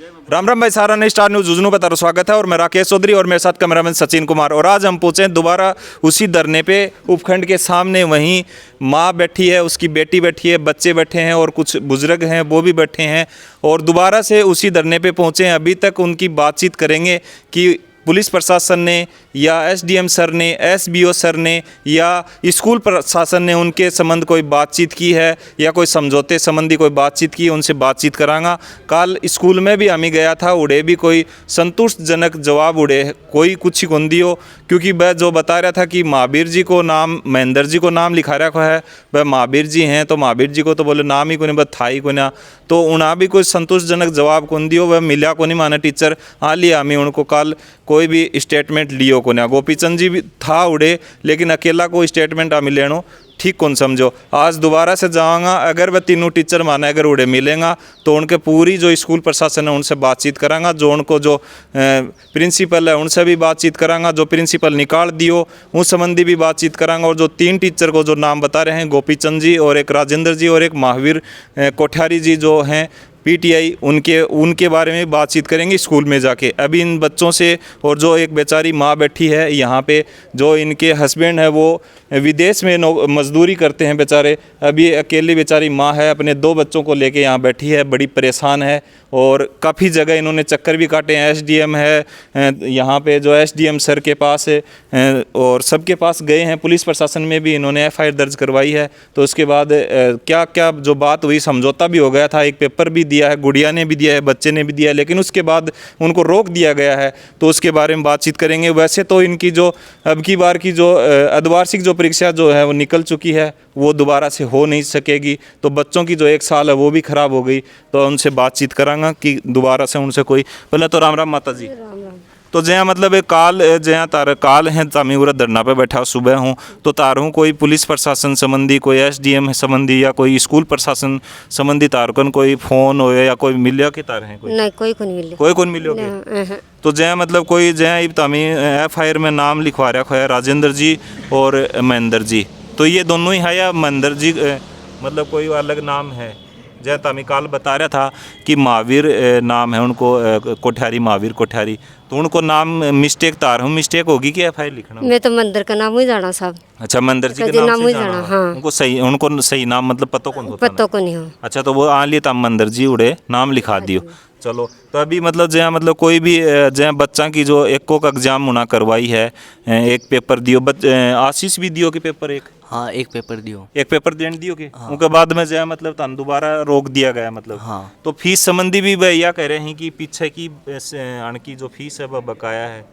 राम राम भाई, सारा ने स्टार न्यूज़ जुजनू पर तारा स्वागत है और मैं राकेश चौधरी और मेरे साथ कैमरामैन सचिन कुमार। और आज हम पहुंचे दोबारा उसी धरने पे, उपखंड के सामने। वहीं माँ बैठी है, उसकी बेटी बैठी है, बच्चे बैठे हैं और कुछ बुजुर्ग हैं वो भी बैठे हैं। और दोबारा से उसी धरने पे पहुंचे हैं। अभी तक उनकी बातचीत करेंगे कि पुलिस प्रशासन ने या एसडीएम सर ने, एसबीओ सर ने या स्कूल प्रशासन ने उनके संबंध कोई बातचीत की है या कोई समझौते संबंधी कोई बातचीत की है, उनसे बातचीत करांगा। कल स्कूल में भी हमें गया था, उड़े भी कोई संतुष्टजनक जवाब उड़े कोई कुछ ही कुंदी हो, क्योंकि वह जो बता रहा था कि महावीर जी को नाम, महेंद्र जी को नाम लिखा रखा है, वह महावीर जी हैं, तो महावीर जी को तो बोले नाम ही को नहीं, बस था ही को ना, तो उन्हें भी कोई संतुष्टजनक जवाब कौन दियो, वह मिला को नहीं माना टीचर। हाँ लिया हमें उनको कल कोई भी स्टेटमेंट लियो को ना। गोपीचंद जी भी था उड़े, लेकिन अकेला कोई स्टेटमेंट हमें लेनो ठीक कौन समझो। आज दोबारा से जाऊँगा, अगर वह तीनों टीचर माने अगर उड़े मिलेंगा तो उनके पूरी जो स्कूल प्रशासन है उनसे बातचीत करांगा। जो उनको जो प्रिंसिपल है उनसे भी बातचीत करांगा, जो प्रिंसिपल निकाल दियो उस संबंधी भी बातचीत करांगा। और जो तीन टीचर को जो नाम बता रहे हैं, गोपीचंद जी और एक राजेंद्र जी और एक महावीर कोठारी जी जो हैं पीटीआई, उनके बारे में बातचीत करेंगे स्कूल में जाके। अभी इन बच्चों से, और जो एक बेचारी माँ बैठी है यहाँ पे, जो इनके हस्बैंड है वो विदेश में मजदूरी करते हैं बेचारे, अभी अकेली बेचारी माँ है, अपने 2 बच्चों को लेके यहाँ बैठी है, बड़ी परेशान है। और काफ़ी जगह इन्होंने चक्कर भी काटे हैं। एसडीएम है यहाँ पे, जो एसडीएम सर के पास है और सबके पास गए हैं, पुलिस प्रशासन में भी इन्होंने एफआईआर दर्ज करवाई है। तो उसके बाद क्या क्या जो बात हुई, समझौता भी हो गया था, एक पेपर भी दिया है, गुड़िया ने भी दिया है, बच्चे ने भी दिया है, लेकिन उसके बाद उनको रोक दिया गया है। तो उसके बारे में बातचीत करेंगे। वैसे तो इनकी जो अब की बार की जो अर्धवार्षिक जो परीक्षा जो है वो निकल चुकी है, वो दोबारा से हो नहीं सकेगी। तो बच्चों की जो 1 साल है वो भी खराब हो गई, तो उनसे बातचीत करांगा कि दोबारा से उनसे कोई। पहले तो राम राम माता जी। तो जहाँ मतलब काल जहाँ तार काल हैं तामी उरा धरना पे बैठा सुबह हूँ, तो तार हूँ कोई पुलिस प्रशासन संबंधी, कोई एसडीएम संबंधी या कोई स्कूल प्रशासन संबंधी तारकन कोई फोन हो या कोई मिलिया के तार हैं? कोई नहीं, कोई को नहीं मिले, कोई कौन मिलोगे? तो जहाँ मतलब कोई जहाँ तामी एफआईआर में नाम लिखवा रखा है राजेंद्र जी और महेंद्र जी, तो ये दोनों ही है या महेंद्र जी मतलब कोई अलग नाम है? जय तामी काल बता रहा था कि महावीर नाम है उनको, कोठारी, महावीर कोठारी, तो उनको नाम मिस्टेक तार हूँ, मिस्टेक होगी कि एफआईआर लिखना? मैं तो मंदिर का नाम ही जाना साहब। अच्छा, मंदिर जी के नाम से जाना। हाँ। उनको सही नाम मतलब पतो कौन होता? पतो को नहीं हो। अच्छा, तो वो आ लिए तब मंदिर जी उड़े नाम लिखा दियो। चलो, तो अभी मतलब जहाँ मतलब कोई भी जहाँ बच्चा की जो एक को एग्जाम होना करवाई है, एक पेपर दियो, आशीष भी दियो के पेपर एक? हाँ, एक पेपर दियो, एक पेपर देने दियो के? हाँ। उनके बाद में जो है मतलब तन दोबारा रोक दिया गया मतलब? हाँ। तो फीस संबंधी भी भैया कह रहे हैं कि पीछे की अणकी जो फीस है वह बकाया है,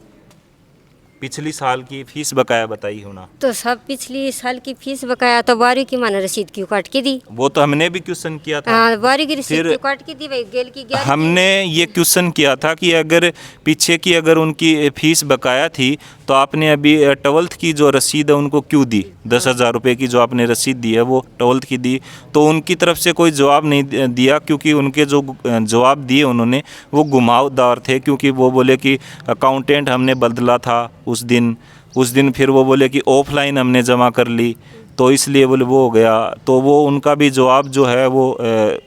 पिछली साल की फीस बकाया बताई होना। तो सब पिछली साल की फीस बकाया, तो 12वीं की माने रसीद क्यों काट के दी? वो तो हमने भी क्वेश्चन किया था। हाँ, 12वीं की रसीद क्यों काट के दी भाई? गेल की 11वीं हमने ये क्वेश्चन किया था कि अगर पीछे की अगर उनकी फीस बकाया थी तो आपने अभी 12th की जो रसीद है उनको क्यों दी? 10,000 रुपये की जो आपने रसीद दी है वो 12th की दी, तो उनकी तरफ से कोई जवाब नहीं दिया, क्योंकि उनके जो जवाब दिए उन्होंने वो घुमावदार थे। क्योंकि वो बोले कि अकाउंटेंट हमने बदला था उस दिन फिर वो बोले कि ऑफलाइन हमने जमा कर ली, तो इसलिए बोले वो हो गया। तो वो उनका भी जवाब जो है वो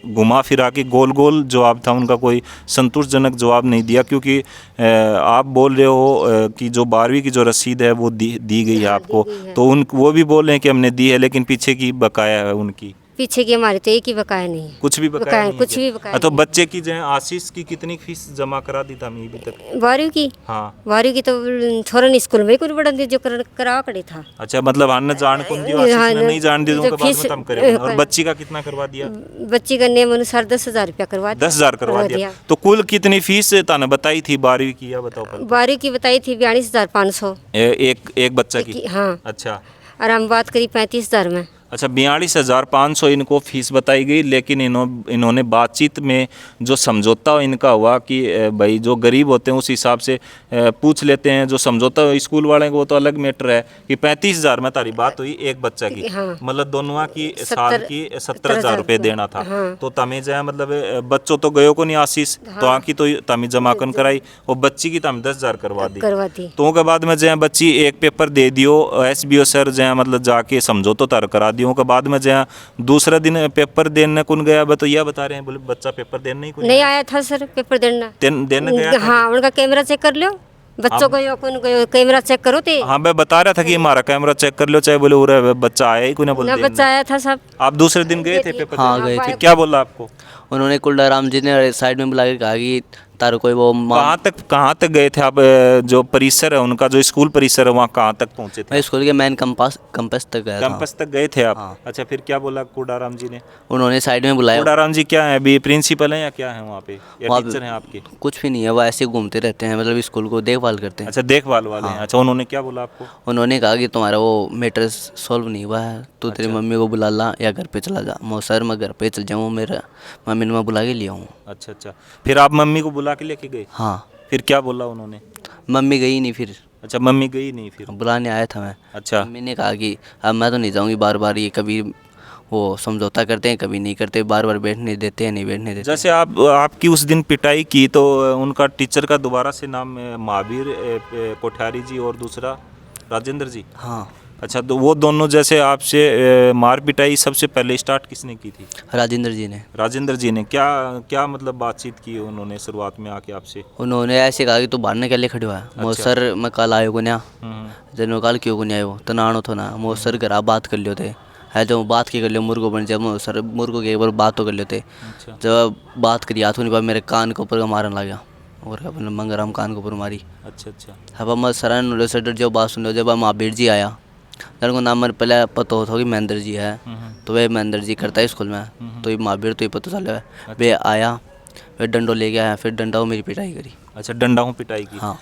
घुमा फिरा के गोल जवाब था उनका, कोई संतोषजनक जवाब नहीं दिया। क्योंकि आप बोल रहे हो कि जो 12वीं की जो रसीद है वो दी गई है आपको, तो वो भी बोल रहे हैं कि हमने दी है, लेकिन पीछे की बकाया है उनकी। पीछे की हमारी तो एक ही बकाया नहीं है, कुछ भी बकाया नहीं है? कुछ भी बकाया। तो बच्चे की जो आशीष की कितनी फीस जमा करा दी था अभी तक? 12वीं की? हाँ, 12वीं की तो छोरा ने स्कूल में कुछ बड़ा दी जो करा करे था। अच्छा, मतलब हमने जान कौन दिया, आशीष ने नहीं जान दी, तो उनके बाद में हम करेंगे। और बच्ची का कितना करवा दिया? बच्ची का नियम अनुसार 10,000 रुपया करवा दिया। 10,000 करवा दिया। तो कुल कितनी फीस ताने बताई थी 12वीं की, या बताओ? 12वीं की बताई थी 42,500 एक बच्चा की? हाँ। अच्छा, और हम बात करी 35,000 में। अच्छा, 42,500 इनको फीस बताई गई, लेकिन इन्होंने बातचीत में जो समझौता इनका हुआ कि भाई जो गरीब होते हैं उस हिसाब से पूछ लेते हैं, जो समझौता स्कूल वाले को वो तो अलग मैटर है कि 35,000 में तारी बात हुई एक बच्चा की। हाँ। मतलब दोनों की साल की 17,000 रुपये देना था। हाँ। तो तमें जो है मतलब बच्चों तो गयो को नहीं आशीष, तो आँखी तो तमें जमाकन कराई, और बच्ची की तमें 10,000 करवा दी। तो उसके बाद में जो है बच्ची एक पेपर दे दियो, एसबीओ सर जो है मतलब जाके समझौतो तार करा दियो हूँ कि बाद में जहाँ दूसरा दिन पेपर देने कौन गया तो यह बता रहे हैं, बोले बच्चा पेपर देने नहीं कौन नहीं आया था सर पेपर देना। देने गया था। हाँ उनका कैमरा चेक कर लो, बच्चों को यो कौन को कैमरा चेक करो ते हाँ मैं बता रहा था कि हमारा कैमरा चेक कर लो, चाहे बोले उरे बच्चा आया ही कोई ना बोले ना देने। बच्चा आया था सब। आप दूसरे दिन गए थे पेपर हाँ, देने? गए थे। फिर क्या बोला आपको? उन्होंने कुलडाराम जी ने साइड में बुला के कहा कि तारो कोई वो कहाँ तक गए थे आप? जो परिसर है उनका, जो स्कूल परिसर है वहाँ कहाँ तक पहुँचे थे? मैं स्कूल के मेन कैंपस तक गया था। कैंपस तक गए थे आप? हाँ। अच्छा फिर क्या बोला कोडाराम जी ने? उन्होंने साइड में बुलाया। कोडाराम जी क्या है अभी, प्रिंसिपल है या क्या है वहाँ पे, या वहाँ टीचर हैं आपके? कुछ भी नहीं है, वो ऐसे ही घूमते रहते हैं, मतलब स्कूल को देखभाल करते हैं। अच्छा देखभाल वाले हैं। अच्छा उन्होंने क्या बोला आपको? उन्होंने कहा कि तुम्हारा वो मैटर सॉल्व नहीं हुआ है, तो तेरी मम्मी को बुला ला या घर पे चला जा। मैं सर मैं घर पे चल जाऊँ, मेरा मम्मी ने मैं बुला के लिया हूँ। अच्छा अच्छा, फिर आप मम्मी को बुला के लेके गए? हाँ, फिर क्या बोला उन्होंने? मम्मी गई नहीं फिर, अच्छा मम्मी गई नहीं फिर? बुलाने आया था मैं। अच्छा मम्मी ने कहा कि अब मैं तो नहीं जाऊँगी, बार बार ये कभी वो समझौता करते हैं कभी नहीं करते, बार बार बैठने देते हैं नहीं बैठने देते। जैसे आपकी उस दिन पिटाई की तो उनका टीचर का दोबारा से नाम महावीर कोठारी जी और दूसरा राजेंद्र जी? हाँ, अच्छा तो वो दोनों जैसे आपसे मार पिटाई सबसे पहले स्टार्ट किसने की थी? राजेंद्र जी ने। राजेंद्र जी ने। क्या क्या मतलब बातचीत की उन्होंने शुरुआत में आके आपसे? उन्होंने ऐसे कहा कि तू बाहर ने क्या खड़े हुआ है। मो सर मैं कल आयो को न्या जनो कल क्यों को नहीं आयो तो नानो थो ना। मो सर घर आप बात कर लियो थे है, जो बात की कर लियो मुर्गो बन जब सर मुर्गो के एक बार बात तो कर लियो थे। अच्छा जब बात करी हाथों नहीं पा मेरे कान के ऊपर का मारने लगा और अपने मंगराम कान के ऊपर मारी। अच्छा अच्छा अब मैं सर से डर जो बात सुन लो, जब महावीर जी आया तेरे को नाम मेरे पहले पता होता कि महेंद्र जी है, तो वे महेंद्र जी करता है स्कूल में, तो ये महावीर तो ये पता चला है। वे आया, वे डंडो ले गया है, फिर डंडा वो मेरी पिटाई करी। अच्छा डंडाओं पिटाई की? हाँ।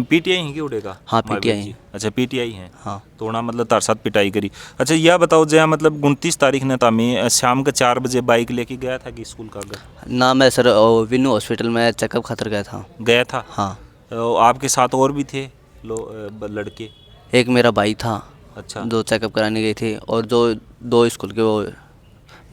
पीटीआई हैं कि उड़ेगा? हाँ, महावीर PTI जी। हैं। अच्छा पीटीआई हैं। हाँ, तोड़ा मतलब तार साथ पिटाई करी। अच्छा यह बताओ जया मतलब 29 तारीख ने तामी शाम के 4 बजे बाइक लेके गया था कि स्कूल का घर? ना मैं सर विनु हॉस्पिटल में चेकअप खातर गया था। गया था? हाँ, तो आपके साथ और भी थे लड़के? एक मेरा भाई था अच्छा जो चेकअप कराने गए थे, और जो 2 स्कूल के वो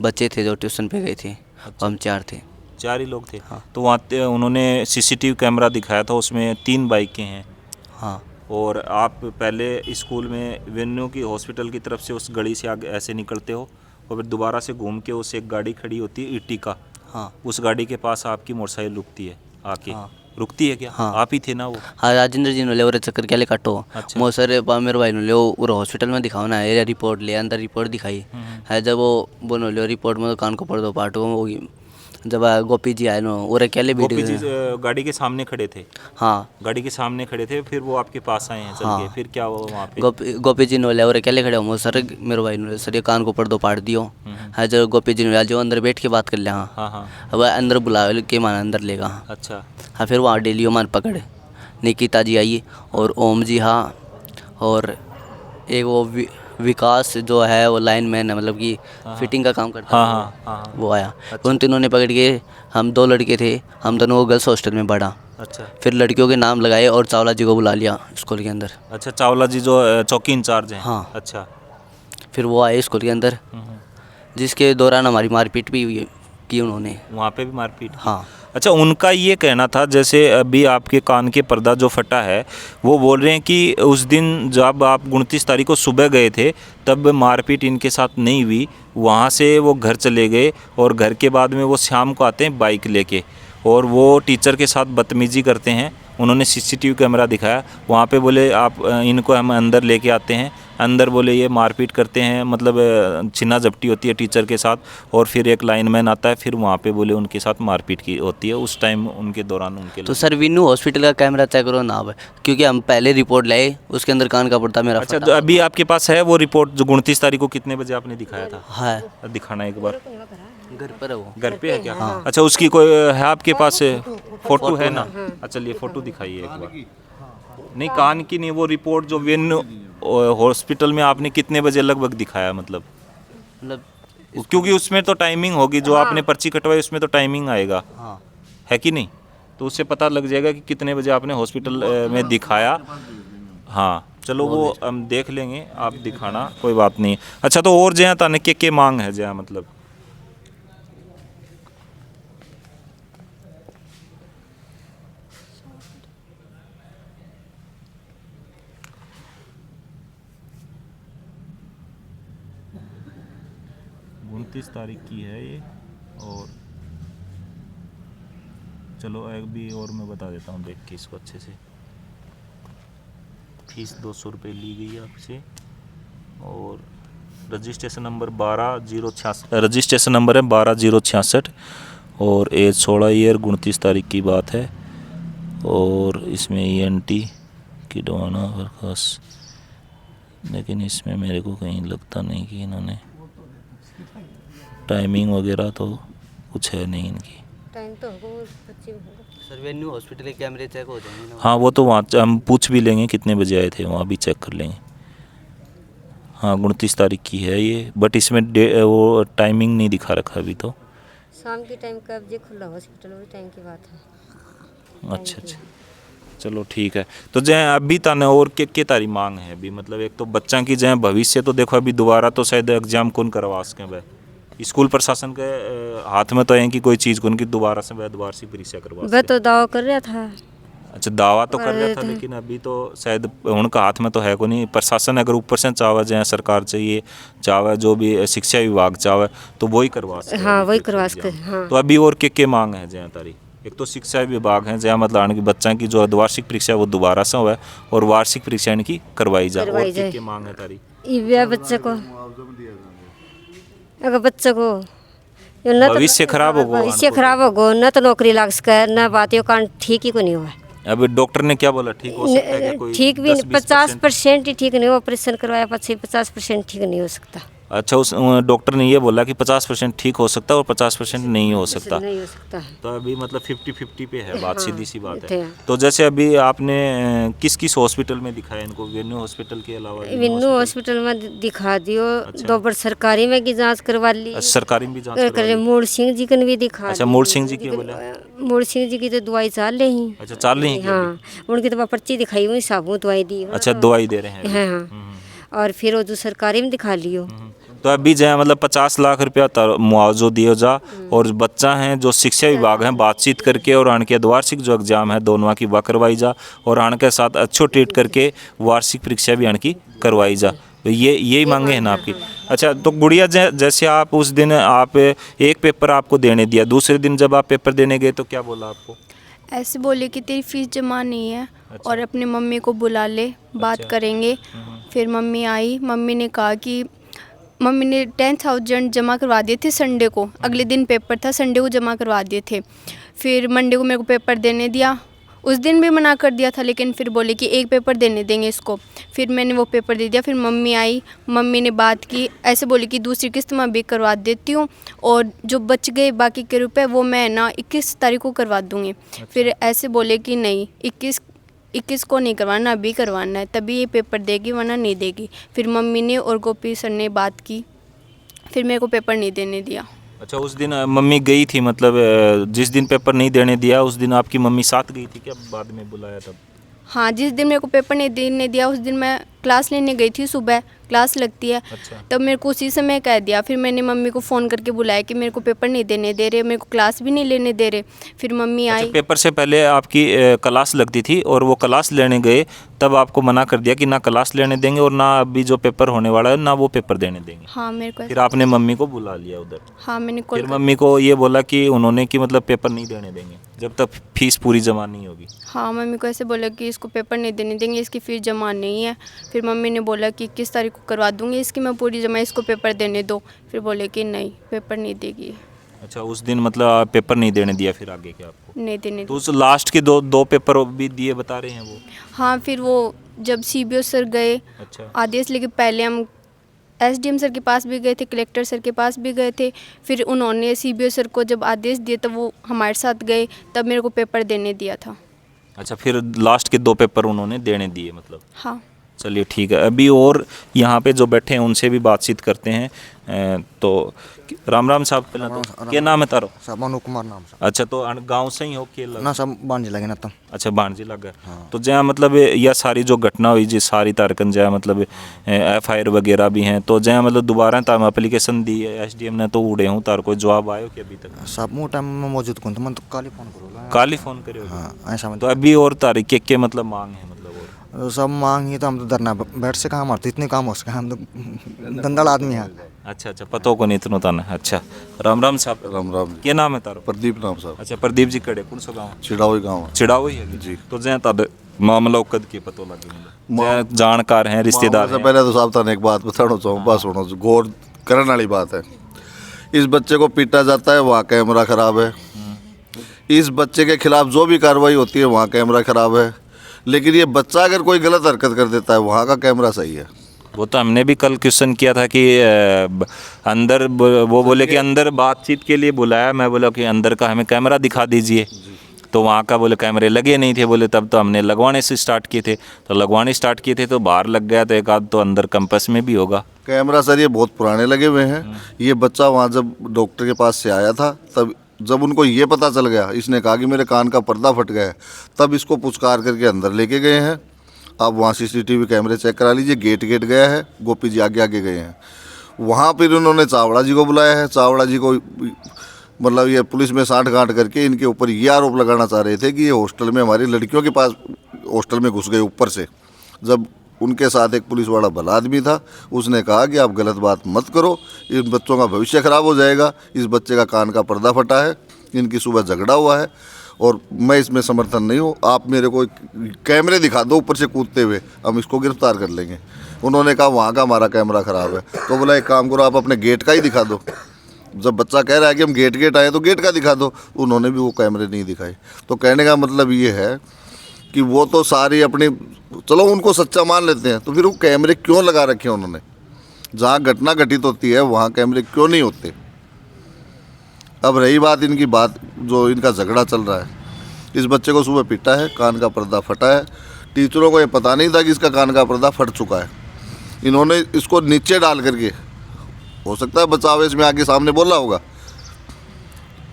बच्चे थे जो ट्यूशन पे गए थे। हम 4 थे। 4 ही लोग थे? हाँ। तो वहाँ उन्होंने सीसीटीवी कैमरा दिखाया था, उसमें 3 बाइकें हैं। हाँ, और आप पहले स्कूल में वेन्यू की हॉस्पिटल की तरफ से उस गली से आगे ऐसे निकलते हो और फिर दोबारा से घूम के उस एक गाड़ी खड़ी होती है इटिका, हाँ, उस गाड़ी के पास आपकी मोटरसाइकिल रुकती है आके। हाँ। रुकती है क्या? हाँ। आप ही थे ना वो? हाँ, राजेंद्र जी ने ले और चक्कर क्या ले काटो। अच्छा। मो सर मेरे भाई ने ले और हॉस्पिटल में दिखाओ ना, ये रिपोर्ट ले अंदर रिपोर्ट दिखाई है। जब वो बोलो ले रिपोर्ट में तो कान को पड़ दो पार्ट वो जब गोपी जी आए नो और क्या ले गोपी जी वीडियो। गाड़ी के सामने खड़े थे? हाँ, गाड़ी के सामने खड़े थे, फिर वो आपके पास आए हैं चल हाँ। के, फिर क्या हुआ वहाँ पे? गोपी जी ने ले और क्या ले खड़े हो सर मेरे भाई ने सर ये कान को पड़ दो पाट दियो है। जब गोपी जी ने जो अंदर बैठ के बात कर लिया। हाँ, हाँ हाँ। अब अंदर बुला के माना अंदर लेगा। अच्छा हाँ, फिर वहाँ डेलियो मान पकड़ निकिता जी आई और ओम जी। हाँ, और एक वो विकास जो है वो लाइन मैन है, मतलब कि फिटिंग का काम करता हाँ है। हाँ हाँ। वो आया। उन तीनों ने पकड़ के, हम 2 लड़के थे, हम दोनों को गर्ल्स हॉस्टल में पढ़ा। अच्छा फिर लड़कियों के नाम लगाए और चावला जी को बुला लिया स्कूल के अंदर। अच्छा, चावला जी जो चौकी इंचार्ज हैं? हाँ। अच्छा। फिर वो आए स्कूल के अंदर, जिसके दौरान हमारी मारपीट भी हुई की उन्होंने। वहाँ पे भी मारपीट की? हाँ। अच्छा उनका ये कहना था, जैसे अभी आपके कान के पर्दा जो फटा है, वो बोल रहे हैं कि उस दिन जब आप 29 तारीख को सुबह गए थे तब मारपीट इनके साथ नहीं हुई, वहाँ से वो घर चले गए और घर के बाद में वो शाम को आते हैं बाइक लेके और वो टीचर के साथ बदतमीजी करते हैं। उन्होंने सीसीटीवी कैमरा दिखाया, वहाँ पे बोले आप इनको हम अंदर लेके आते हैं, अंदर बोले ये मारपीट करते हैं, मतलब छीना झपटी होती है टीचर के साथ और फिर एक लाइनमैन आता है, फिर वहाँ पे बोले उनके साथ मारपीट की होती है। उस टाइम उनके दौरान उनके तो सर विनु हॉस्पिटल का कैमरा चेक करो ना अब, क्योंकि हम पहले रिपोर्ट लाए उसके अंदर कान का पड़ता मेरा अच्छा फटा। तो अभी आपके पास है वो रिपोर्ट जो 29 तारीख को कितने बजे आपने दिखाया था? है दिखाना एक बार। घर पर है वो। घर पे है क्या? हाँ। अच्छा उसकी कोई है आपके पास फोटो है ना? अच्छा चलिए फोटो दिखाइए एक बार। नहीं कान की नहीं, वो रिपोर्ट जो वेन हॉस्पिटल में आपने कितने बजे लगभग दिखाया मतलब? क्योंकि उसमें तो टाइमिंग होगी, जो आपने पर्ची कटवाई उसमें तो टाइमिंग आएगा, हाँ, है कि नहीं? तो उससे पता लग जाएगा कि कितने बजे आपने हॉस्पिटल में दिखाया। हाँ चलो वो हम देख लेंगे, आप दिखाना कोई बात नहीं। अच्छा तो और जहाँ ताने के मांग है जहाँ मतलब? 29 तारीख की है ये। और चलो अभी और मैं बता देता हूँ देख के इसको अच्छे से। फीस 200 रुपये ली गई है आपसे। और रजिस्ट्रेशन नंबर 12066, रजिस्ट्रेशन नंबर है 12066 और एज 16 ईयर, 29 तारीख की बात है। और इसमें ENT की डवाना खास, लेकिन इसमें मेरे को कहीं लगता नहीं कि इन्होंने टाइमिंग वगैरह तो कुछ है नहीं इनकी। टाइम तो होगा 25 होगा। सर वेन्यू हॉस्पिटल के कैमरे चेक हो जाएंगे ना? हाँ वो तो वहाँ हम पूछ भी लेंगे कितने बजे आए थे, वहाँ भी चेक कर लेंगे। हाँ 29 तारीख की है ये, बट इसमें वो टाइमिंग नहीं दिखा रखा अभी तो। शाम के टाइम कब जे खुला हॉस्पिटल वही टाइम की बात है। अच्छा अच्छा, चलो ठीक है। तो जय अभी ताने और के तारी मांग है अभी, मतलब एक तो बच्चा की जय भविष्य तो देखो अभी दोबारा तो शायद एग्जाम कौन करवा सकें भाई, स्कूल प्रशासन के हाथ में तो है कि कोई चीज़ कौन की दोबारा से वह वार्षिक परीक्षा करवा वह तो दावा कर रहा था। अच्छा दावा तो कर रहा था, लेकिन अभी तो शायद उनका हाथ में तो है को नहीं। प्रशासन अगर ऊपर से चाहे जाए, सरकार चाहिए चाहे जो भी शिक्षा विभाग चाहे तो वही करवा सके। हाँ वही करवा सके। हाँ तो अभी और के मांग है जय तारी? एक तो शिक्षा विभाग है जहाँ मतलब आने की बच्चा की जो वार्षिक परीक्षा वो दोबारा से हुआ और वार्षिक परीक्षा इनकी करवाई जाए। और के मांग है तारी? ये बच्चे को, अगर बच्चे को भविष्य खराब होगा, भविष्य खराब होगा, न तो नौकरी लग सके न बात, यो कारण ठीक ही को नहीं हुआ। अभी डॉक्टर ने क्या बोला, ठीक हो सकता है क्या कोई? ठीक भी 50% ही ठीक नहीं, ऑपरेशन करवाया 50% ठीक नहीं हो सकता। अच्छा उस डॉक्टर ने ये बोला कि 50% ठीक हो सकता है और 50% नहीं हो सकता। नहीं हो सकता है। तो अभी मतलब 50-50 पे है बात। हाँ, सीधी सी बात है। हाँ। तो जैसे अभी आपने किस किस हॉस्पिटल में दिखाया इनको, वेन्यू हॉस्पिटल के अलावा? विन्नू हॉस्पिटल में दिखा दियो। अच्छा। 2 बार सरकारी में की जांच करवा ली। सरकारी में भी जांच करवा ली? मूल सिंह जी कन भी दिखा। अच्छा मूल सिंह जी की बोला? मूल सिंह जी की तो दवाई चाल रही। अच्छा चाल रही है? हाँ उनकी तो पर्ची दिखाई हुई, साबुन दवाई दी। अच्छा दवाई दे रहे हैं? हाँ और फिर वो जो सरकारी में दिखा लियो। तो अभी जो है मतलब 50 लाख रुपया मुआवजा दिया जा, और बच्चा हैं जो शिक्षा विभाग हैं बातचीत करके और आने के वार्षिक जो एग्जाम है दोनों की वह करवाई जा, और आने के साथ अच्छो ट्रीट करके वार्षिक परीक्षा भी आने की करवाई जा। तो ये यही मांगे हैं ना आपकी? अच्छा तो गुड़िया जैसे आप उस दिन आप एक पेपर आपको देने दिया, दूसरे दिन जब आप पेपर देने गए तो क्या बोला आपको? ऐसे बोले कि तेरी फीस जमा नहीं है और अपने मम्मी को बुला ले, बात करेंगे। फिर मम्मी आई, मम्मी ने कहा कि मम्मी ने 10,000 जमा करवा दिए थे संडे को, अगले दिन पेपर था, संडे को जमा करवा दिए थे। फिर मंडे को मेरे को पेपर देने दिया, उस दिन भी मना कर दिया था, लेकिन फिर बोले कि एक पेपर देने देंगे इसको। फिर मैंने वो पेपर दे दिया। फिर मम्मी आई, मम्मी ने बात की, ऐसे बोली कि दूसरी किस्त मैं भी करवा देती हूँ और जो बच गए बाकी के रुपए वो मैं ना 21 तारीख को करवा दूँगी। फिर ऐसे बोले कि नहीं 21 को नहीं करवाना, अभी करवाना है, तभी ये पेपर देगी वरना नहीं देगी। फिर मम्मी ने और गोपी सर ने बात की, फिर मेरे को पेपर नहीं देने दिया। अच्छा उस दिन मम्मी गई थी, मतलब जिस दिन पेपर नहीं देने दिया उस दिन आपकी मम्मी साथ गई थी क्या, बाद में बुलाया तब? हाँ जिस दिन मेरे को पेपर नहीं देने दिया उस दिन मैं क्लास लेने गई थी, सुबह क्लास लगती है। अच्छा। तब मेरे को उसी समय कह दिया। फिर मैंने मम्मी को फ़ोन करके बुलाया कि मेरे को पेपर नहीं देने दे रहे, मेरे को क्लास भी नहीं लेने दे रहे। फिर मम्मी अच्छा, आई। पेपर से पहले आपकी क्लास लगती थी और वो क्लास लेने गए तब आपको मना कर दिया कि ना क्लास लेने देंगे और ना अभी जो पेपर होने वाला है ना वो पेपर देने देंगे? हाँ मेरे को फिर आपने मम्मी को बुला लिया उधर? हाँ मैंने फिर कॉल। मम्मी को ये बोला कि उन्होंने कि मतलब पेपर नहीं देने देंगे जब तक फीस पूरी जमा नहीं होगी? हाँ मम्मी को ऐसे बोला कि इसको पेपर नहीं देने देंगे, इसकी फ़ीस जमा नहीं है। फिर मम्मी ने बोला कि 21 तारीख को करवा दूँगी इसकी मैं पूरी जमा, इसको पेपर देने दो। फिर बोले कि नहीं पेपर नहीं देगी। अच्छा उस दिन मतलब आप पेपर नहीं देने दिया, फिर आगे क्या आपको? नहीं देने तो उस लास्ट के दो पेपर भी दिए बता रहे हैं वो? हाँ फिर वो जब CBO सर गए अच्छा। आदेश लेके, पहले हम SDM सर के पास भी गए थे, कलेक्टर सर के पास भी गए थे। फिर उन्होंने CBO सर को जब आदेश दिए तब वो हमारे साथ गए, तब मेरे को पेपर देने दिया था। अच्छा फिर लास्ट के 2 पेपर उन्होंने देने दिए मतलब? हाँ चलिए ठीक है। अभी और यहाँ पे जो बैठे हैं उनसे भी बातचीत करते हैं। तो राम राम साहब, पहले तो क्या नाम है तारो? सब मनु कुमार नाम से। अच्छा तो गांव से ही हो के ना सब बांझे लगे ना तुम। अच्छा भाणजी लगा। तो जहाँ मतलब यह सारी जो घटना हुई जी सारी तारकन जहाँ मतलब FIR वगैरह भी हैं, तो जहाँ मतलब दोबारा तार एप्लीकेशन दी SDM ने तो उड़े हूँ तार कोई जवाब आयो कि अभी तक? सब मुँह टाइम में मौजूद कौन तो मैं तो काली फोन करूँगा। काली फोन करे? हाँ ऐसा तो अभी और तारीख के मतलब मांग है मतलब? और सब मांग ही तो हम तो धरना बैठ से कहाँ मारते, इतने काम हो सके, हम तो गंदड़ आदमी हैं। अच्छा अच्छा पतो को नहीं इतना ताना अच्छा राम राम साहब राम राम जी। क्या नाम है तारो प्रदीप नाम साहब अच्छा प्रदीप जी कड़े कौन सा गाँव चिड़ावी गाँव है। चिड़ाओ ही है जी। तो जै तद मामला कद के पतो लगे जै जानकार हैं रिश्तेदार से हैं पहले तो साहब थाने एक बात बताना चाहूँ बस सुनो गौर करने वाली बात है। इस बच्चे को पीटा जाता है वहाँ कैमरा खराब है, इस बच्चे के खिलाफ जो भी कार्रवाई होती है वहाँ कैमरा खराब है, लेकिन ये बच्चा अगर कोई गलत हरकत कर देता है वहाँ का कैमरा सही है। वो तो हमने भी कल क्वेश्चन किया था कि अंदर वो बोले कि अंदर बातचीत के लिए बुलाया, मैं बोला कि अंदर का हमें कैमरा दिखा दीजिए, तो वहाँ का बोले कैमरे लगे नहीं थे, बोले तब तो हमने लगवाने से स्टार्ट किए थे, तो लगवाने स्टार्ट किए थे तो बाहर लग गया, तो एक आध तो अंदर कैंपस में भी होगा कैमरा सर ये बहुत पुराने लगे हुए हैं। ये बच्चा वहाँ जब डॉक्टर के पास से आया था तब जब उनको ये पता चल गया, इसने कहा कि मेरे कान का पर्दा फट गया है, तब इसको पुचकार करके अंदर लेके गए हैं। आप वहाँ CCTV कैमरे चेक करा लीजिए, गेट गया है, गोपी जी आगे आगे गए हैं। वहाँ फिर उन्होंने चावड़ा जी को बुलाया है, चावड़ा जी को मतलब ये पुलिस में साँठ-गाँठ करके इनके ऊपर ये आरोप लगाना चाह रहे थे कि ये हॉस्टल में हमारी लड़कियों के पास हॉस्टल में घुस गए ऊपर से। जब उनके साथ एक पुलिस वाला भला आदमी था, उसने कहा कि आप गलत बात मत करो, इन बच्चों का भविष्य खराब हो जाएगा, इस बच्चे का कान का पर्दा फटा है, इनकी सुबह झगड़ा हुआ है और मैं इसमें समर्थन नहीं हूँ, आप मेरे को कैमरे दिखा दो ऊपर से कूदते हुए, हम इसको गिरफ्तार कर लेंगे। उन्होंने कहा वहाँ का हमारा कैमरा ख़राब है, तो बोला एक काम करो आप अपने गेट का ही दिखा दो। जब बच्चा कह रहा है कि हम गेट आए तो गेट का दिखा दो, उन्होंने भी वो कैमरे नहीं दिखाए। तो कहने का मतलब ये है कि वो तो सारी अपनी, चलो उनको सच्चा मान लेते हैं, तो फिर वो कैमरे क्यों लगा रखे हैं उन्होंने? जहाँ घटना घटित होती है वहाँ कैमरे क्यों नहीं होते? अब रही बात इनकी बात जो इनका झगड़ा चल रहा है, इस बच्चे को सुबह पीटा है, कान का पर्दा फटा है, टीचरों को ये पता नहीं था कि इसका कान का पर्दा फट चुका है। इन्होंने इसको नीचे डाल करके, हो सकता है बच्चा आवेश में आके सामने बोल रहा होगा,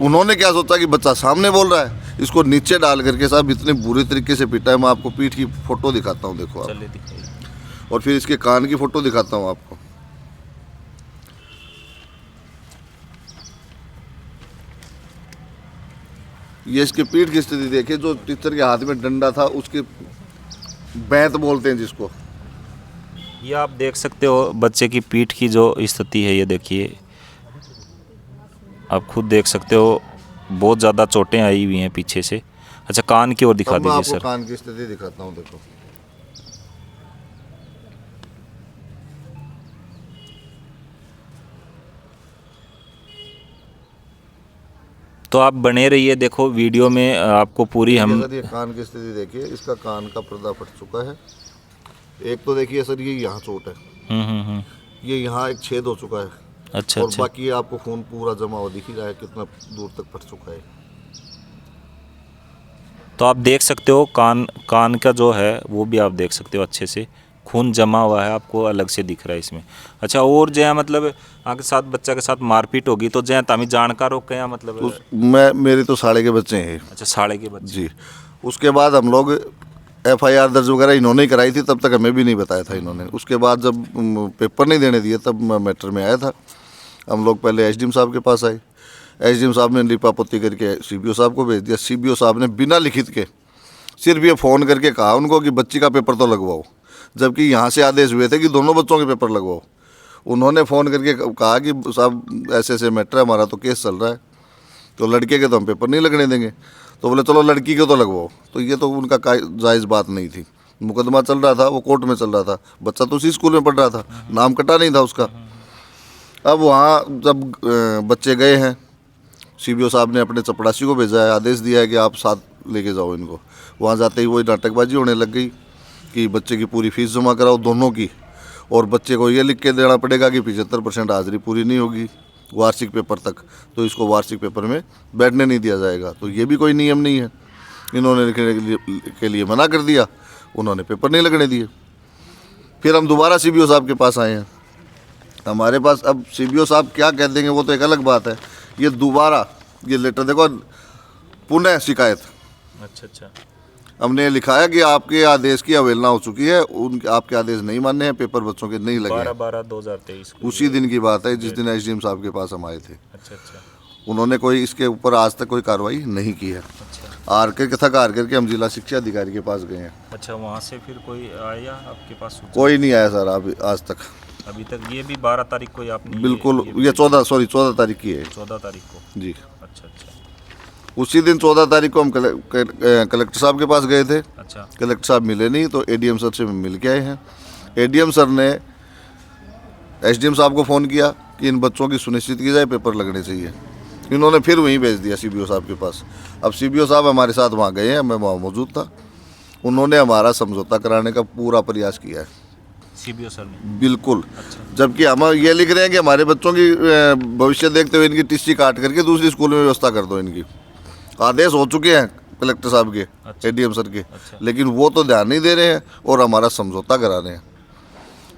उन्होंने क्या सोचा कि बच्चा सामने बोल रहा है, इसको नीचे डाल करके साहब इतने बुरे तरीके से पीटा है। मैं आपको पीठ की फ़ोटो दिखाता हूँ, देखो आप, और फिर इसके कान की फ़ोटो दिखाता हूँ आपको। ये इसके पीठ की स्थिति देखिए, जो टीचर के हाथ में डंडा था उसके बैंत बोलते हैं जिसको। ये आप देख सकते हो बच्चे की पीठ की जो स्थिति है, ये देखिए आप खुद देख सकते हो, बहुत ज़्यादा चोटें आई हुई हैं पीछे से। अच्छा कान की ओर दिखा अब मैं दीजिए आपको सर। कान की स्थिति दिखाता हूँ, देखो तो आप बने रहिए, देखो वीडियो में आपको पूरी हम सर ये कान की स्थिति देखिए, इसका कान का पर्दा फट चुका है। एक तो देखिए सर ये यहाँ चोट है, ये यहाँ एक छेद हो चुका है, अच्छा और अच्छा बाकी आपको खून पूरा जमा हुआ दिख ही रहा है कितना दूर तक फट चुका है। तो आप देख सकते हो कान का जो है वो भी आप देख सकते हो, अच्छे से खून जमा हुआ है, आपको अलग से दिख रहा है इसमें। अच्छा और जो है मतलब आपके साथ बच्चा के साथ मारपीट होगी तो जो तामी जानकार हो क्या मतलब मैं मेरे तो साढ़े के बच्चे हैं। अच्छा साढ़े के बच्चे जी, उसके बाद हम लोग FIR दर्ज वगैरह इन्होंने ही कराई थी, तब तक हमें भी नहीं बताया था इन्होंने। उसके बाद जब पेपर नहीं देने दिए तब मैं मैटर में आया था। हम लोग पहले SDM साहब के पास आए, SDM साहब ने लिपापोती करके CBO साहब को भेज दिया। CBO साहब ने बिना लिखित के सिर्फ ये फ़ोन करके कहा उनको कि बच्ची का पेपर तो लगवाओ, जबकि यहाँ से आदेश हुए थे कि दोनों बच्चों के पेपर लगवाओ। उन्होंने फ़ोन करके कहा कि साहब ऐसे ऐसे मैटर है, हमारा तो केस चल रहा है, तो लड़के के तो हम पेपर नहीं लगने देंगे। तो बोले चलो लड़की के तो लगवाओ, तो ये तो उनका जायज़ बात नहीं थी। मुकदमा चल रहा था, वो कोर्ट में चल रहा था, बच्चा तो उसी स्कूल में पढ़ रहा था, नाम कटा नहीं था उसका। अब वहाँ जब बच्चे गए हैं, CBO साहब ने अपने चपड़ासी को भेजा है, आदेश दिया है कि आप साथ लेके जाओ इनको। वहाँ जाते ही वही नाटकबाजी होने लग गई कि बच्चे की पूरी फीस जमा कराओ दोनों की, और बच्चे को ये लिख के देना पड़ेगा कि 75% हाजिरी पूरी नहीं होगी वार्षिक पेपर तक, तो इसको वार्षिक पेपर में बैठने नहीं दिया जाएगा। तो ये भी कोई नियम नहीं है, इन्होंने लिखने के लिए मना कर दिया, उन्होंने पेपर नहीं लगने दिए। फिर हम दोबारा CBO साहब के पास आए हैं। हमारे पास अब CBO साहब क्या कह देंगे वो तो एक अलग बात है। ये दोबारा ये लेटर देखो, पुनः शिकायत। अच्छा अच्छा हमने लिखा है कि आपके आदेश की अवहेलना हो चुकी है, उनके आपके आदेश नहीं मानने हैं, पेपर बच्चों के नहीं लगे हैं। 12/12/2023 उसी दिन की बात है जिस दिन SDM साहब के पास हम आए थे। अच्छा अच्छा उन्होंने कोई इसके ऊपर आज तक कोई कार्रवाई नहीं की है। आर करके हम जिला शिक्षा अधिकारी के पास गए हैं। अच्छा वहाँ से फिर कोई आया आपके पास? कोई नहीं आया सर अब आज तक। अभी तक ये भी 12 तारीख को ही आपने बिल्कुल, ये 14 तारीख की है 14 तारीख को। जी। अच्छा अच्छा उसी दिन 14 तारीख को हम कलेक्टर साहब के पास गए थे। अच्छा। कलेक्टर साहब मिले नहीं तो एडीएम सर से मिल के आए हैं। एडीएम सर ने एसडीएम साहब को फ़ोन किया कि इन बच्चों की सुनिश्चित की जाए, पेपर लगने चाहिए। इन्होंने फिर वहीं भेज दिया सीबीओ साहब के पास। अब सीबीओ साहब हमारे साथ वहाँ गए हैं, मैं वहाँ मौजूद था। उन्होंने हमारा समझौता कराने का पूरा प्रयास किया है, सीबीओ सर ने। बिल्कुल। जबकि हम ये लिख रहे हैं कि हमारे बच्चों की भविष्य देखते हुए इनकी टीसी काट करके दूसरी स्कूल में व्यवस्था कर दो। इनकी आदेश हो चुके हैं कलेक्टर साहब के, एडीएम सर के, लेकिन वो तो ध्यान नहीं दे रहे हैं और हमारा समझौता करा रहे हैं।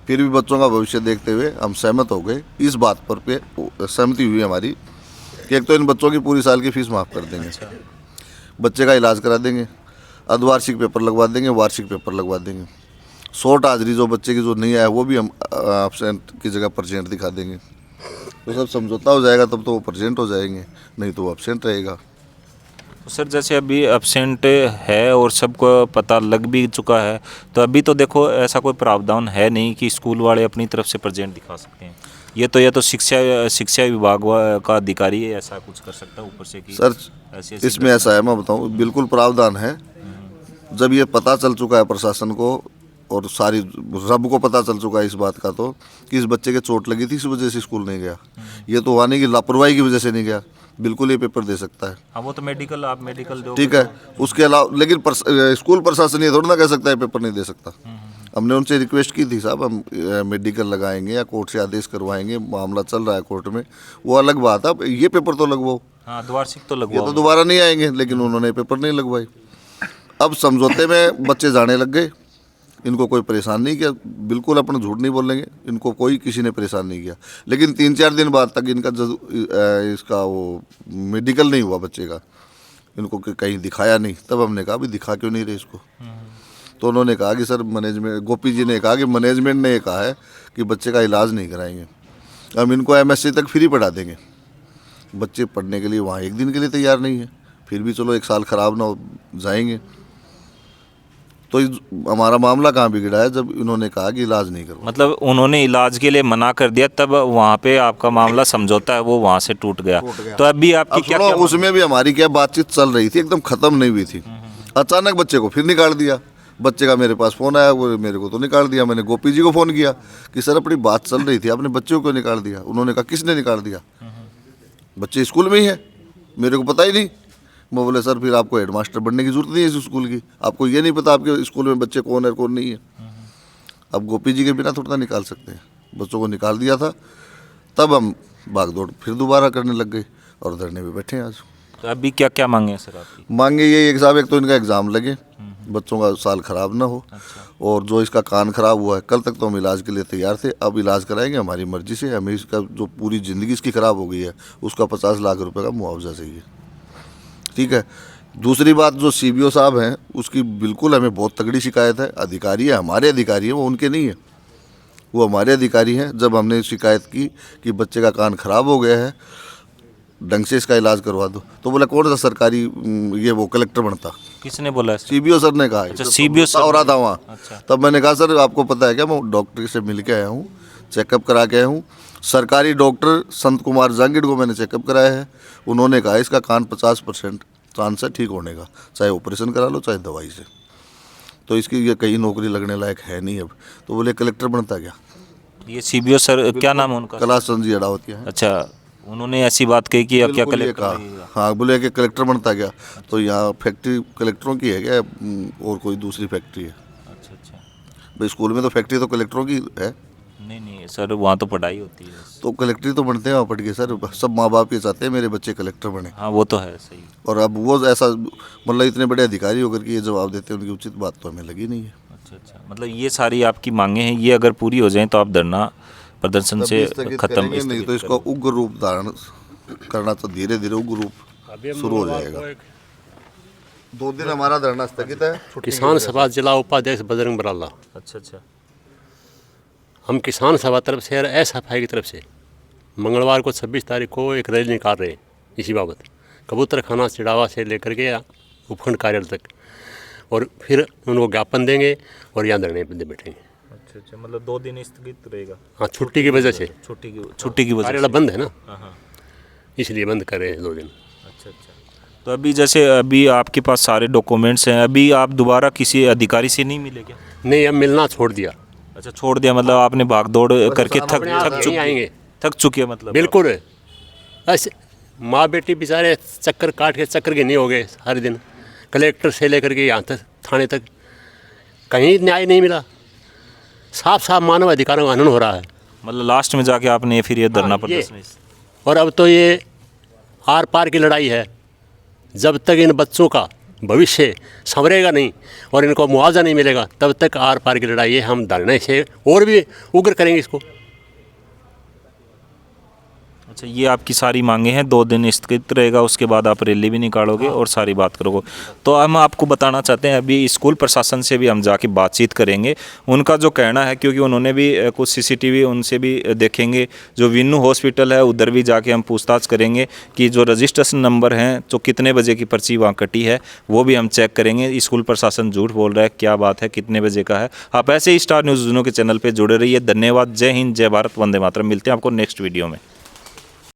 फिर भी बच्चों का भविष्य देखते हुए हम सहमत हो गए। इस बात पर सहमति हुई हमारी कि एक तो इन बच्चों की पूरी साल की फीस माफ़ कर देंगे, बच्चे का इलाज करा देंगे, अर्धवार्षिक पेपर लगवा देंगे, वार्षिक पेपर लगवा देंगे। शॉर्ट हाजिरी जो बच्चे की जो नहीं आया वो भी हम एब्सेंट की जगह परसेंट दिखा देंगे। तो सब समझौता हो जाएगा, तब तो वो परसेंट हो जाएंगे, नहीं तो वो एब्सेंट रहेगा। सर जैसे अभी एब्सेंट है और सबको पता लग भी चुका है, तो अभी तो देखो ऐसा कोई प्रावधान है नहीं कि स्कूल वाले अपनी तरफ से प्रेजेंट दिखा सकते हैं। ये तो शिक्षा विभाग का अधिकारी है, ऐसा कुछ कर सकता है ऊपर से कि सर ऐसी इसमें ऐसा है, मैं बताऊं, बिल्कुल प्रावधान है। जब ये पता चल चुका है प्रशासन को और सारी रब को पता चल चुका है इस बात का तो कि इस बच्चे के चोट लगी थी, इस वजह से स्कूल नहीं गया। ये तो हुआ नहीं कि लापरवाही की वजह से नहीं गया, बिल्कुल ये पेपर दे सकता है। हाँ वो तो मेडिकल, आप मेडिकल दो, ठीक है। उसके अलावा लेकिन स्कूल प्रशासन ये थोड़ा ना कह सकता है पेपर नहीं दे सकता। हमने उनसे रिक्वेस्ट की थी, साहब हम मेडिकल लगाएंगे या कोर्ट से आदेश करवाएंगे, मामला चल रहा है कोर्ट में, वो अलग बात है, ये पेपर तो लगवाओ। हाँ द्वार्षिक तो ये लगवाओ। तो दोबारा नहीं आएंगे, लेकिन उन्होंने पेपर नहीं लगवाई। अब समझौते में बच्चे जाने लग गए, इनको कोई परेशान नहीं किया, बिल्कुल अपना झूठ नहीं बोलेंगे, इनको कोई किसी ने परेशान नहीं किया। लेकिन 3-4 दिन बाद तक इनका इसका वो मेडिकल नहीं हुआ बच्चे का, इनको कहीं दिखाया नहीं। तब हमने कहा भी दिखा क्यों नहीं रहे इसको। तो उन्होंने कहा कि सर मैनेजमेंट, गोपी जी ने कहा कि मैनेजमेंट ने ये कहा है कि बच्चे का इलाज नहीं कराएंगे, हम इनको एमएससी तक फ्री पढ़ा देंगे। बच्चे पढ़ने के लिए वहाँ एक दिन के लिए तैयार नहीं है, फिर भी चलो 1 साल ख़राब ना हो जाएंगे। तो हमारा मामला कहाँ बिगड़ा है, जब इन्होंने कहा कि इलाज नहीं करवा। मतलब उन्होंने इलाज के लिए मना कर दिया, तब वहाँ पे आपका मामला समझौता है वो वहाँ से टूट गया। तो अभी आपकी क्या उसमें भी हमारी क्या बातचीत चल रही थी, एकदम ख़त्म नहीं हुई थी। अचानक बच्चे को फिर निकाल दिया। बच्चे का मेरे पास फ़ोन आया, वो मेरे को तो निकाल दिया। मैंने गोपी जी को फ़ोन किया कि सर अपनी बात चल रही थी, आपने बच्चे को निकाल दिया। उन्होंने कहा किसने निकाल दिया, बच्चे स्कूल में ही है, मेरे को पता ही नहीं। मैं बोले सर फिर आपको हेडमास्टर बनने की जरूरत नहीं है इस स्कूल की, आपको ये नहीं पता आपके स्कूल में बच्चे कौन है कौन नहीं है। अब गोपी जी के बिना थोड़ा ना निकाल सकते हैं, बच्चों को निकाल दिया था। तब हम भागदौड़ फिर दोबारा करने लग गए और धरने पे बैठे हैं आज। तो अभी क्या क्या मांगे हैं सर आपकी? मांगे ये एक साहब, एक तो इनका एग्ज़ाम लगे, बच्चों का साल ख़राब ना हो। और जो इसका कान ख़राब हुआ है, कल तक तो हम इलाज के लिए तैयार थे, अब इलाज कराएंगे हमारी मर्ज़ी से। हमें इसका जो पूरी ज़िंदगी इसकी ख़राब हो गई है उसका 50 लाख रुपए का मुआवजा चाहिए। ठीक है। दूसरी बात, जो सीबीओ साहब हैं उसकी बिल्कुल हमें बहुत तगड़ी शिकायत है। अधिकारी है, हमारे अधिकारी हैं, वो उनके नहीं है, वो हमारे अधिकारी हैं। जब हमने शिकायत की कि बच्चे का कान ख़राब हो गया है, ढंग से इसका इलाज करवा दो, तो बोला कौन सा सरकारी ये वो कलेक्टर बनता। किसने बोला है? सीबीओ सर ने कहा है। अच्छा, सीबीओ सर हो रहा था वहाँ। अच्छा। तब मैंने कहा सर आपको पता है क्या, मैं डॉक्टर से मिल के आया हूँ, चेकअप करा के आया हूँ। सरकारी डॉक्टर संत कुमार जांगिड़ को मैंने चेकअप कराया है। उन्होंने कहा इसका कान 50% चांस है ठीक होने का, चाहे ऑपरेशन करा लो चाहे दवाई से। तो इसकी ये कहीं नौकरी लगने लायक है नहीं अब। तो बोले कलेक्टर बनता क्या। ये सीबीओ सर क्या नाम है उनका? कैलाश चंद जी अडावतिया है। अच्छा, उन्होंने ऐसी बात कही कि अब क्या बिल्कुल ये कलेक्टर कहा। बनेगा? हाँ, बोले कि कलेक्टर बनता क्या। तो यहाँ फैक्ट्री कलेक्टरों की है क्या और कोई दूसरी फैक्ट्री है? अच्छा अच्छा। भाई स्कूल में तो फैक्ट्री तो कलेक्टरों की है। नहीं सर, वहाँ तो पढ़ाई होती है। तो कलेक्टरी तो बनते हैं वहाँ पढ़ के सर, सब माँ बाप ये चाहते हैं मेरे बच्चे कलेक्टर बने। हाँ वो तो है, सही। और अब वो ऐसा मतलब इतने बड़े अधिकारी होकर के ये जवाब देते हैं, उनकी उचित बात तो हमें लगी नहीं है। अच्छा, मतलब ये सारी आपकी मांगे हैं, ये अगर पूरी हो जाएं तो आप धरना प्रदर्शन से खत्म नहीं तो इसका उग्र रूप धारण करना, तो धीरे धीरे उग्र रूप शुरू हो जाएगा। 2 दिन हमारा धरना स्थगित है। किसान सभा जिला उपाध्यक्ष बजरंग बराला। अच्छा। हम किसान सभा तरफ से और एसएफआई की तरफ से मंगलवार को 26 तारीख को एक रैली निकाल रहे हैं इसी बाबत, कबूतर खाना चिड़ावा से लेकर के उपखंड कार्यालय तक, और फिर उनको ज्ञापन देंगे और यहाँ धरने पर बैठेंगे। अच्छा अच्छा, मतलब 2 दिन स्थगित रहेगा हाँ, छुट्टी की वजह से। छुट्टी की वजह कार्यालय से। बंद है ना, हाँ हाँ, इसलिए बंद कर रहे हैं 2 दिन। अच्छा अच्छा। तो अभी जैसे अभी आपके पास सारे डॉक्यूमेंट्स हैं, अभी आप दोबारा किसी अधिकारी से नहीं मिले क्या? नहीं, अब मिलना छोड़ दिया। अच्छा, छोड़ दिया, मतलब आपने भाग दौड़ करके अपने आप थक यहीं आएंगे। चुकी है मतलब। बिल्कुल ऐसे माँ बेटी बेचारे चक्कर काट के चक्कर के नहीं हो गए हर दिन, कलेक्टर से लेकर के यहाँ तक थाने तक कहीं न्याय नहीं मिला। साफ साफ मानव अधिकारों का हनन हो रहा है। मतलब लास्ट में जाके आपने फिर ये धरना हाँ, प्रदर्शन। और अब तो ये आर पार की लड़ाई है। जब तक इन बच्चों का भविष्य संवरेगा नहीं और इनको मुआवजा नहीं मिलेगा, तब तक आर पार की लड़ाई है। हम धरने से और भी उग्र करेंगे इसको। अच्छा, ये आपकी सारी मांगे हैं, 2 दिन स्थगित रहेगा, उसके बाद आप रैली भी निकालोगे और सारी बात करोगे। तो हम आपको बताना चाहते हैं, अभी स्कूल प्रशासन से भी हम जाके बातचीत करेंगे। उनका जो कहना है, क्योंकि उन्होंने भी कुछ सीसीटीवी उनसे भी देखेंगे, जो विन्नू हॉस्पिटल है उधर भी जाके हम पूछताछ करेंगे कि जो रजिस्ट्रेशन नंबर हैं, जो कितने बजे की पर्ची वहाँ कटी है, वो भी हम चेक करेंगे। स्कूल प्रशासन झूठ बोल रहा है, क्या बात है, कितने बजे का है। आप ऐसे ही स्टार न्यूज़ के चैनल पर जुड़े रहिए। धन्यवाद। जय हिंद, जय भारत, वंदे मातरम। मिलते हैं आपको नेक्स्ट वीडियो में।